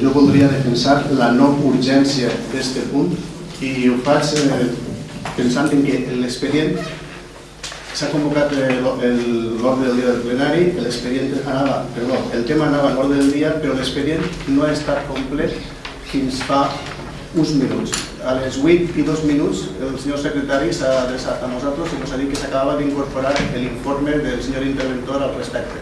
jo voldria defensar la no urgència d'aquest punt i ho faig pensant en que l'expedient s'ha convocat l'ordre del dia del plenari, el tema anava a l'ordre del dia, però l'expedient no ha estat complet fins fa uns minuts. A les 8:02 el senyor secretari s'ha adreçat a nosaltres i ens ha dit que s'acabava d'incorporar l'informe del senyor interventor al respecte.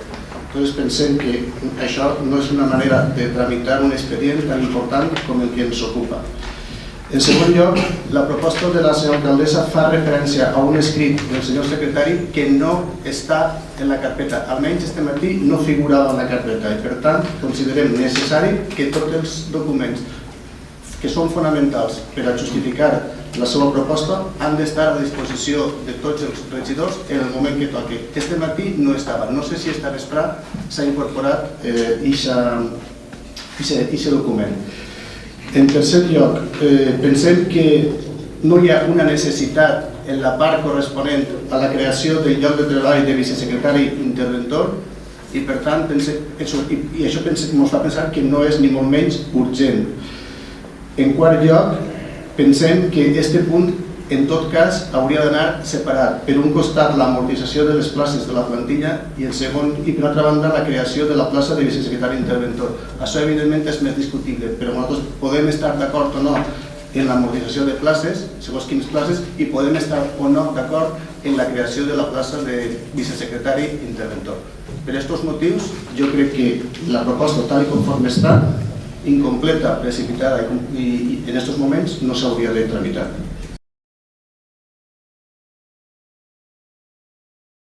Entonces pensem que això no és una manera de tramitar un expedient tan important com el que ens ocupa. En segon lloc, la proposta de la senyora alcaldessa fa referència a un escrit del senyor secretari que no està en la carpeta. Almenys este matí no figurava en la carpeta i per tant considerem necessari que tots els documents que són fonamentals per a justificar la seva proposta han d'estar a disposició de tots els regidors en el moment que toqui. Este matí no estava, no sé si esta vesprà s'ha incorporat aquest document. En tercer lloc, pensem que no hi ha una necessitat en la part corresponent a la creació del lloc de treball de vicesecretari interventor i per tant això ens fa pensar que no és ni molt menys urgent. En quart lloc, pensem que aquest punt en tot cas hauria d'anar separat. Per un costat l'amortització de les places de la plantilla i per altra banda la creació de la plaça de vicesecretari interventor. Això evidentment és més discutible, però nosaltres podem estar d'acord o no en l'amortització de places, segons quines places, i podem estar o no d'acord en la creació de la plaça de vicesecretari interventor. Per aquests motius, jo crec que la proposta tal com està, incompleta, precipitada i en aquests moments no s'hauria de tramitar.